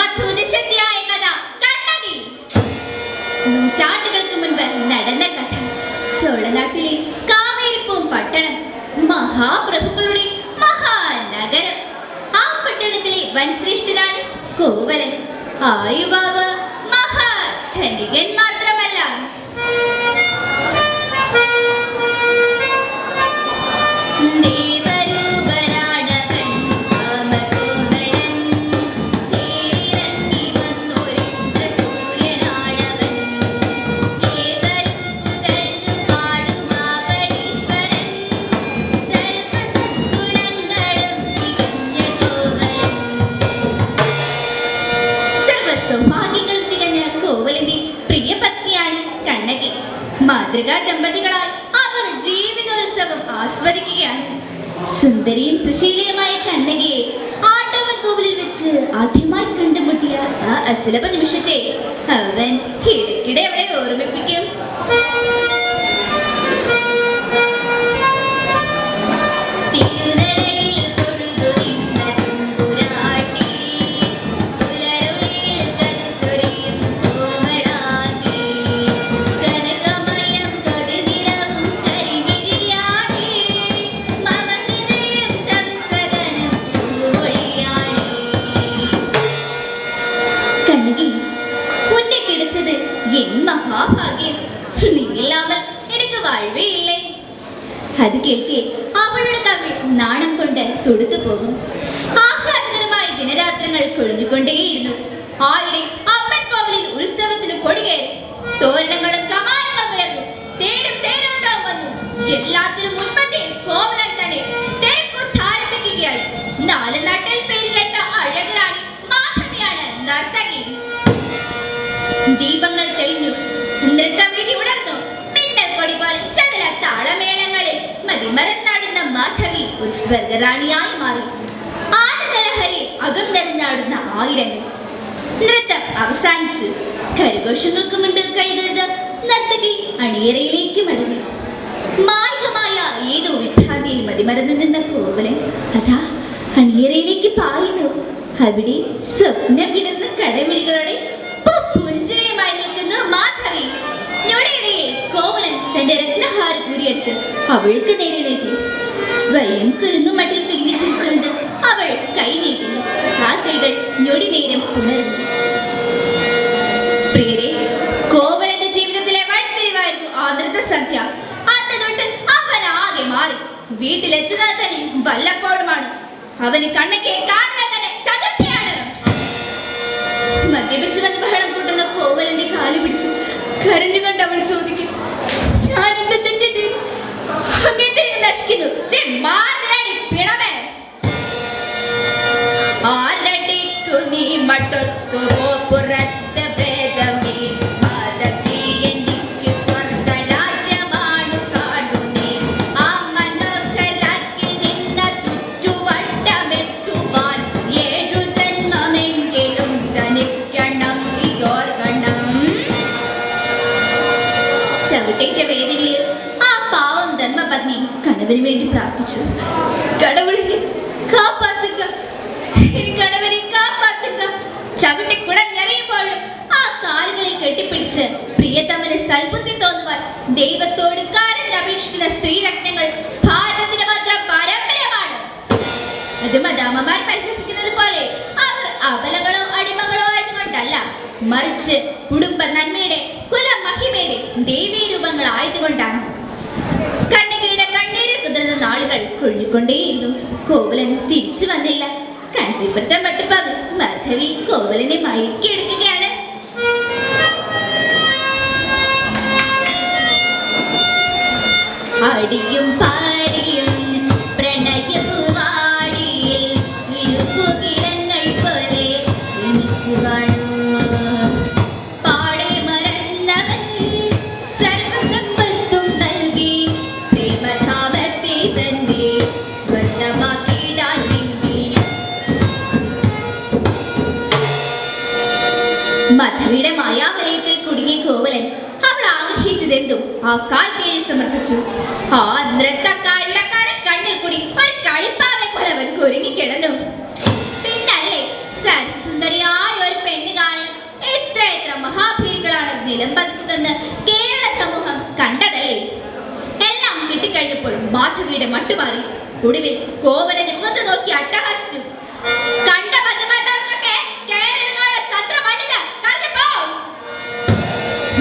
മധുരശക്തിയായ കഥ കണ്ണകി. നൂറ്റാണ്ടുകൾക്ക് മുൻപ് നടന്ന കഥ. ചോളനാട്ടിലെ കാവേരിപ്പൂം പട്ടണം മഹാപ്രഭുക്കളുടെ മഹാനഗരം. ആ പട്ടണത്തിലെ വൻശ്രേഷ്ഠനാണ് കോവലൻ. ആ യുവാവ് മഹാധനികൻ മാത്രമല്ല, മാതൃകാ ദമ്പതികളായി അവർ ജീവിതോത്സവം ആസ്വദിക്കുകയാണ്. സുന്ദരിയും സുശീലയുമായ കണ്ണകിയെ ആണ്ടവൻ കോവിലിൽ വെച്ച് ആദ്യമായി കണ്ടുമുട്ടിയ ആ അസുലഭ നിമിഷത്തെ അവൻ ഇടയ്ക്കിടെ അവളെ ഓർമ്മിപ്പിക്കും. മഹാഭാഗ്യം, നീയില്ലാமல் എനിക്ക് വാഴ്വയില്ലേ. അത് കേൾക്കെ അവളുടെ കവിൾ നാണം കൊണ്ട് തുടുത്തു പോകും. ആഹ്ലാദകരമായ ദിനരാത്രങ്ങൾ കൊഴിഞ്ഞുകൊണ്ടേയിരുന്നു. ആരുടെ അമ്മൻ കോവിലിൽ ഉത്സവത്തിന് കൊടികേറി. തോരണങ്ങളും കമാനങ്ങളും ഉയർന്നു. തേരും വന്നു. എല്ലാത്തിനും മുൻപത്തെ കോവലൻ തന്നെ ആരംഭിക്കുകയായി. നാല് നാട്ടിൽ പേരിലേട്ട അഴകരാണി മാധവിയാണ് നർത്തകി. ദീപങ്ങൾ തെളിഞ്ഞു. നൃത്തവേദി ഉണർന്നു. മിന്നൽ കൊടി പോലെ ചടല താളമേളങ്ങളിൽ മതിമറന്നാടുന്ന മാധവി ഒരു സ്വർഗറാണിയായി മാറി. ആനന്ദലഹരി അകം നിറഞ്ഞാടുന്ന ആയിരങ്ങൾ. നൃത്തം അവസാനിച്ചു. കരഘോഷങ്ങൾക്ക് മുന്നിൽ കൈതൊഴുത് നർത്തകി അണിയറയിലേക്ക് മടങ്ങി. മായികമായ ഏതോ വിഭ്രാന്തിയിൽ മതിമറന്നു നിന്ന കോവലൻ അതാ അണിയറയിലേക്ക് പായുന്നു. അവിടെ സ്വപ്നം വിടുന്ന കടമിഴികളോടെ പുഞ്ചിരിയുമായി നിൽക്കുന്നു മാധവി. ഞൊടിയിടയിൽ കോവലൻ തന്റെ രത്നഹാരം ഊരിയെടുത്ത് അവൾക്ക് നേരെ നീട്ടി. സ്വയം കുലുങ്ങു മട്ടിൽ തിരിഞ്ഞു ചിരിച്ചുകൊണ്ട് അവൾ കൈ നീട്ടി. ആ കൈകൾ ഞൊടി നേരം പുണർന്നു. പ്രിയരെ, കോവലന്റെ ജീവിതത്തിലെ വഴിത്തിരിവായിരുന്നു ആ നൃത്തസന്ധ്യ. അന്ന് തൊട്ട് അവൻ ആകെ മാറി. വീട്ടിലെത്തുന്നത് തന്നെ വല്ലപ്പോഴുമാണ്. അവന് കണ്ണകിയെ കാണുക തന്നെ ചതുർത്ഥിയാണ്. മദ്യപിച്ച് വന്ന് ബഹളം കൂട്ടുന്ന കോവലന്റെ കാല് പിടിച്ച് കരഞ്ഞുകൊണ്ട് അവൾ ചോദിക്കും, ഞാൻ എന്ത് തെറ്റ് ചെയ്തു? നശിക്കുന്നു. ആരടിക്കു നീ മട്ടൊത്തു പുറത്ത് ഭേദമേ മാധവി എനിക്ക് സ്വർഗരാജ്യമാണു കാണുന്നേ. ആ മനോഹരാക്കി നിന്ന ചുറ്റുവട്ടമെത്തുവാൻ 7 ജന്മമെങ്കിലും ജനിക്കണം ഇയോർഗണം. ചവിട്ടേറ്റ വേദനയിൽ ആ പാവം ധർമ്മപത്നി കണവന് വേണ്ടി പ്രാർത്ഥിച്ചു. കടവുളെ കാപ്പാത്തുക, കണവനെ കാപ്പാത്തുക. ചവിട്ടി കുടഞ്ഞറിയുമ്പോഴും ആ കാലുകളിൽ കെട്ടിപ്പിടിച്ച് പ്രിയതമന് സൽബുദ്ധി തോന്നുവാൻ ദൈവത്തോട് കാരഞ്ഞപേക്ഷിക്കുന്ന സ്ത്രീരത്നങ്ങൾ ഭാരതത്തിന് മാത്രം പാരമ്പര്യമാണ്. അത് മദാമ്മമാർ പരിഹസിക്കുന്നത് പോലെ അവർ അബലകളോ അടിമകളോ ആയതുകൊണ്ടല്ല, മറിച്ച് കുടുംബ നന്മയുടെ കുലമഹിമയുടെ ദേവീ രൂപങ്ങളായതുകൊണ്ടാണ്. കണ്ണകിയുടെ കണ്ണീരിൽ കുതിർന്ന നാളുകൾ കൊഴിഞ്ഞുകൊണ്ടേയിരുന്നു. കോവലൻ തിരിച്ചു വന്നില്ല. കാഞ്ചീപുരത്തെ മട്ടുപ്പാവ് മാധവി കോവലനെ മയക്കിയെടുക്കുകയാണ്. അടിയും പാടിയും പ്രണയപൂവാടിയിൽ ഇരുപുകിലങ്ങൾ പോലെ എനിച്ചു കാണൂ. മധവിയുടെ മായാവലയത്തിൽ കുടുങ്ങിയ കോവലൻ അവൾ ആഗ്രഹിച്ചതെന്തും ആ കാൽ കീഴിൽ സമർപ്പിച്ചു. ആ നൃത്തക്കാരുടെ കണ്ണിൽ കൂടി ഒരു കളിപ്പാവെ പോലെ അവൻ കുരുങ്ങി കിടന്നു. പിന്നല്ലേ സുന്ദരിയായ ഒരു നിലം പതിച്ചതെന്ന് കേരള സമൂഹം കണ്ടതല്ലേ? എല്ലാം കിട്ടിക്കഴിഞ്ഞപ്പോൾ മാധവിയുടെ മട്ടുമാറി. ഒടുവിൽ കോവലനെ മുഖത്ത് നോക്കി അട്ടഹസിച്ചു. കണ്ട മതമാർക്കൊക്കെ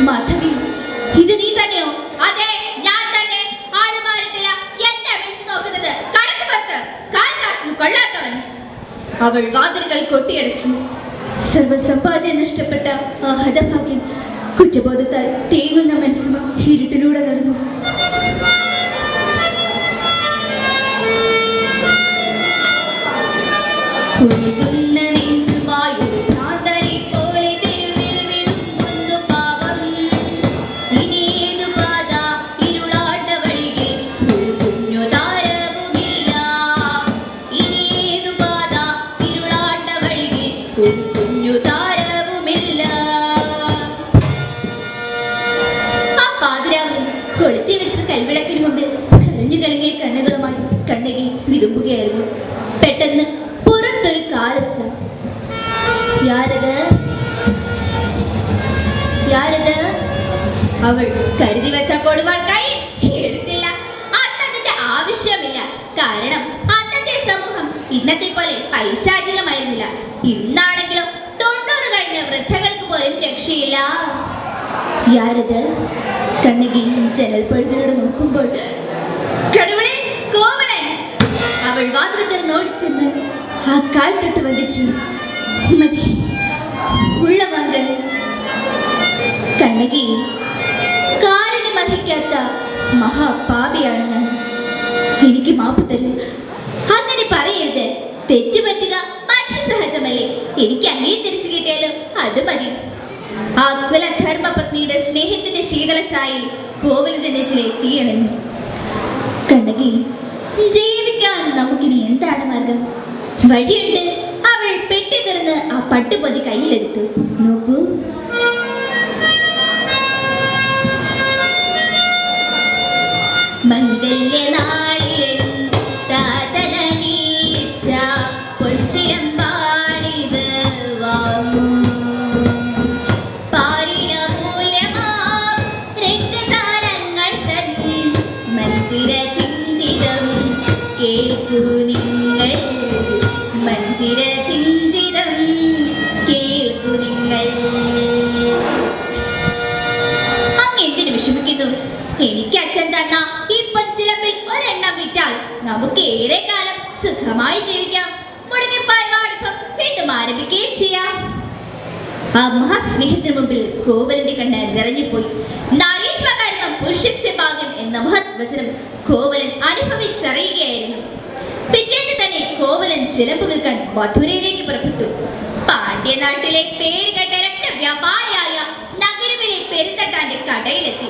മാധവി, ഇത് നീ തന്നെയോ? അതെ, ഞാൻ തന്നെ. ആളുമാരിട്ടില്ല എന്നെ വിളിച്ചു നോക്കുന്നത്. കടത്തുപത്ത് കാൽക്കാശിന് കൊള്ളാത്തവൻ. അവൾ വാതിലുകൾ കൊട്ടിയടച്ചു. സർവസമ്പാദ്യം നഷ്ടപ്പെട്ട ആ ഹതഭാഗ്യം കുറ്റബോധത്താൽ തേങ്ങുന്ന മനസ്സിന് ഇരുട്ടിലൂടെ നടന്നു. കൊളുത്തി വെച്ച കൽവിളക്കിന് മുമ്പിൽ കരഞ്ഞു കലങ്ങിയ കണ്ണുകളുമായി കണ്ണകി വിതുമ്പുകയായിരുന്നു. പെട്ടെന്ന് പുറത്തൊരു കാലച്ച. യാരത്? അവൾ കരുതി വെച്ച കൊടുവാൾ കൈ എടുത്തില്ല. അന്നതിന്റെ ആവശ്യമില്ല. കാരണം അന്നത്തെ സമൂഹം ഇന്നത്തെ പോലെ പൈശാചികമായിരുന്നില്ല. ഇന്നാണെങ്കിലും 90 കഴിഞ്ഞ വൃദ്ധകൾക്ക് പോലും രക്ഷയില്ല. യാരത്? കണ്ണകി ജനൽപ്പഴുതിലൂടെ നോക്കുമ്പോൾ കോവലൻ. അവൾ വാതിൽ നോടിച്ചെന്ന് ആ കാൽ തൊട്ട് വധിച്ചു. മതി, ഉള്ളവാങ്കൾ. കണ്ണകി, കാരുണ്യമർഹിക്കാത്ത മഹാപാപിയാണ് ഞാൻ. എനിക്ക് മാപ്പ് തരൂ. അങ്ങനെ പറയരുത്. തെറ്റുപറ്റുക മനുഷ്യ സഹജമല്ലേ? എനിക്ക് അങ്ങേ തിരിച്ചു കിട്ടിയാലും അത് മതി. ആ കുലധർമ്മപത്നിയുടെ സ്നേഹത്തിന്റെ ശീതളച്ചായിൽ കോവലന്റെ നെഞ്ചിലെ തീയണഞ്ഞു. കണ്ണകി, ജീവിക്കാൻ നമുക്കിനി എന്താണ് മാർഗം? വഴിയുണ്ട്. അവൾ പെട്ടി തുറന്ന് ആ പട്ടുപൊതി കയ്യിലെടുത്തു. നോക്കൂ. മംഗല്യനാളിൽ താതനീച്ച പൊൻചിരം പാടിത് വാങ്ങൂ. കേൾക്കൂ നിങ്ങൾ, മഞ്ജിര ചിഞ്ചിതം കേൾക്കൂ നിങ്ങൾ. അങ്ങെന്തിനു വിഷമിക്കുന്നു? എനിക്ക് അച്ഛൻ തന്ന ഈ പൊൻചിലമ്പിൽ ഒരെണ്ണം വിറ്റാൽ നമുക്ക് ഏറെ കാലം സുഖമായി ജീവിക്കാം. മുടങ്ങിപ്പോയ വാടിപ്പം വീണ്ടും ആരംഭിക്കുകയും ചെയ്യാം. ആ മഹാസ്നേഹത്തിനു മുമ്പിൽ കോവലന്റെ കണ്ണ് നിറഞ്ഞുപോയി. നാരീശ്വകാരണം പുരുഷസ്യ ഭാഗ്യം എന്ന മഹത് വചനം കോവലൻ അനുഭവിച്ചറിയുകയായിരുന്നു. പിറ്റേന്ന് തന്നെ കോവലൻ ചിലമ്പ് വിൽക്കാൻ മധുരയിലേക്ക് പുറപ്പെട്ടു. പാണ്ഡ്യനാട്ടിലെ പേരുകെട്ട രക്തവ്യാപാരിയായ നഗരവിലെ പെരുന്തട്ടാന്റെ കടയിലെത്തി.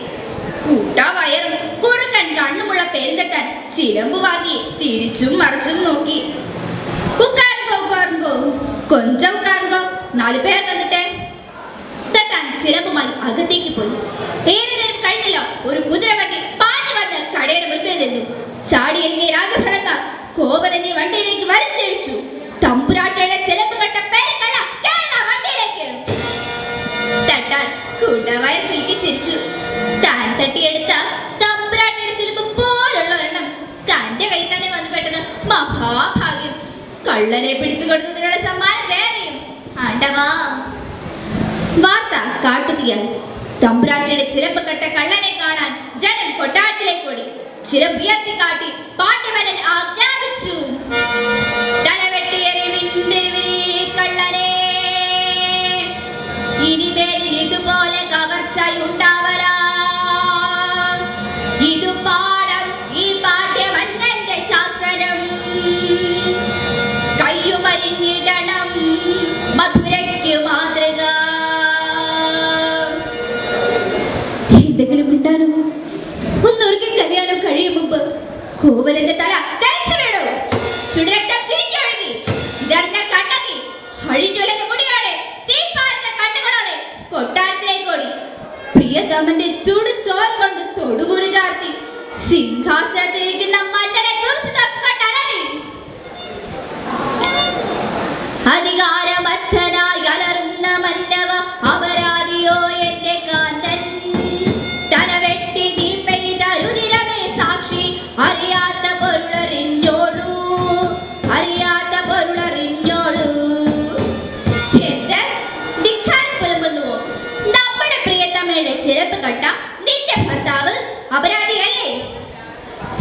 കൂട്ടാവയറും കുറുക്കൻ കണ്ണുമുള്ള പെരുന്തട്ടാൻ ചിലമ്പ് വാങ്ങി തിരിച്ചും മറിച്ചും നോക്കി. കൊഞ്ചം ഉക്കാറുങ്കോ, 4 പേർ കണ്ടിട്ടേ. തട്ടാൻ ചിലമ്പുമായി അകത്തേക്ക് പോയി. ഏറെ നേരം കഴിഞ്ഞില്ല, ഒരു കുതിരവണ്ടി പാഞ്ഞു വന്ന് കടയുടെ മുൻപിൽ നിന്നു. ചാടിയിറങ്ങിയ രാജഭടന്മാർ കോവലനെ വണ്ടിയിലേക്ക് വലിച്ചിഴിച്ചു. തമ്പുരാട്ടിയുടെ ചിലമ്പ് കെട്ട പേരക്കള്ള വണ്ടിയിലേക്ക്. തട്ടാൻ കൂട്ടവയർ കുലുക്കി ചിരിച്ചു. താൻ തട്ടിയെടുത്ത തമ്പുരാട്ടിയുടെ ചിലമ്പ് പോലുള്ള ഒരെണ്ണം തന്റെ കൈ തന്നെ വന്നു പെട്ടത് മഹാഭാഗ്യം. കള്ളനെ പിടിച്ചു കൊടുത്തതിനുള്ള സമ്മാനം വേറെയും. ആണ്ടവാ. വാർത്ത കാട്ടുതീയായി. തമ്പുരാട്ടിയുടെ ചിലമ്പ് കെട്ട കള്ളനെ കാണാൻ ജനം കൊട്ടാരത്തിലേക്ക് ഓടി. ചിലമ്പ് ഉയർത്തി കാട്ടി പാണ്ഡ്യവനൻ ആജ്ഞാപിച്ചു. കള്ളനെ ഇനിമേലിൽ ഇതുപോലെ കവർച്ചയുണ്ടാവല. ഇതു പാഠം, ഈ പാണ്ഡ്യമന്നന്റെ ശാസനം. കയ്യുമരിഞ്ഞിടണം മധുരയ്ക്ക് മാതൃക. എന്തെങ്കിലും മിണ്ടാനോ ഒന്നൊരുക്കി കഴിയാനോ കഴിയും മുമ്പ് കോവലന്റെ തല തെറിച്ചു വീണു. ചുടുരക്തം ചീറ്റൊഴുകി. ഇതറിഞ്ഞ കണ്ണകി അഴിഞ്ഞുലഞ്ഞ മുടിയോടെ തീപ്പാർന്ന കണ്ണുകളോടെ കൊട്ടാരത്തിലേക്ക് ഓടി. പ്രിയതമന്റെ ചുടുചോര കൊണ്ട് തൊടുകുറി ചാർത്തി സിംഹാസനത്തിലിരിക്കുന്ന മന്നനെ തുറച്ചു തപ്പി. അധികാരമത്തനായി അലറുന്ന മന്നവ, അപരാധിയോ എന്റെ കാല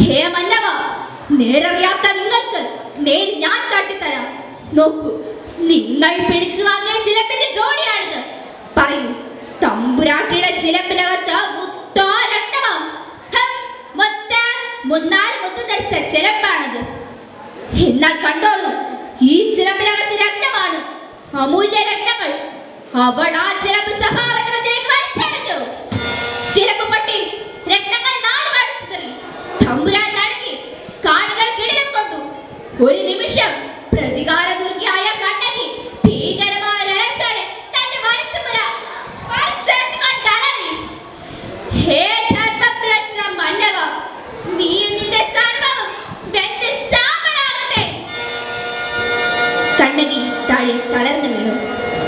ഹേ മന്നവ, നേരറിയാത്ത നിങ്ങൾക്ക് നേര് ഞാൻ കാട്ടിത്തരാം. നോക്കൂ, നിങ്ങൾ പിടിച്ചു വാങ്ങിയ ചിലമ്പിന്റെ ജോഡിയാണിത്. പറയൂ, തമ്പുരാട്ടിയുടെ ചിലമ്പിനകത്ത് മുത്തോ രക്തമോ? മുന്നാല് മുത്ത് ധരിച്ച ചിലമ്പാണത്. എന്നാൽ കണ്ടോളൂ, ഈ ചിലമ്പിനകത്ത് രക്തമാണ്, അമൂല്യ രക്തങ്ങൾ. അവൾ ആ ചിലമ്പ് സഭാമണ്ഡപത്തിലേക്ക് വലിച്ചെറിഞ്ഞു. ചിലമ്പ് പൊട്ടി, രക്തങ്ങൾ നാല് വടിച്ചു. തമ്പുരാൻ നടുങ്ങി, കാണികൾ കിടിലം കൊണ്ടു. ഒരു നിമിഷം പ്രതികാര ദുർഗിയായ കണ്ണകി ഭീകരമായ ഒരലർച്ചയോടെ തന്റെ വലത്തുമുല പറിച്ചെടുത്തുകൊണ്ട് അലറി. ഹേ ധർമ്മപ്രച്ച മണ്ഡവ, നീയും നിന്റെ സർവ്വവും വെന്ത് ചാമ്പലാകട്ടെ. കണ്ണകി താഴെ തളർന്നു വീണു.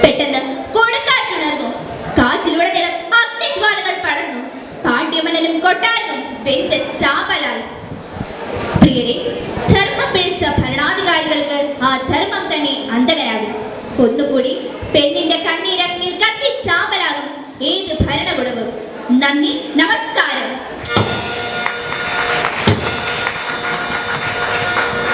പെട്ടെന്ന് കൊടുങ്കാറ്റുണർന്നു. കാറ്റിലുടനീളം അഗ്നിജ്വാലകൾ പടർന്നു. പാണ്ഡ്യമന്നനും കൊട്ടാരവും വെന്ത് ചാമ്പലായി. പ്രിയരെ, ധർമ്മം പിഴച്ച ഭരണാധികാരികൾക്ക് ആ ധർമ്മം തന്നെ അന്തകരാകും. ഒന്നുകൂടി പെണ്ണിന്റെ കണ്ണീരഗ്നിയിൽ കത്തി ചാമ്പലാകും ഏത് ഭരണകൂടവും. നന്ദി, നമസ്കാരം.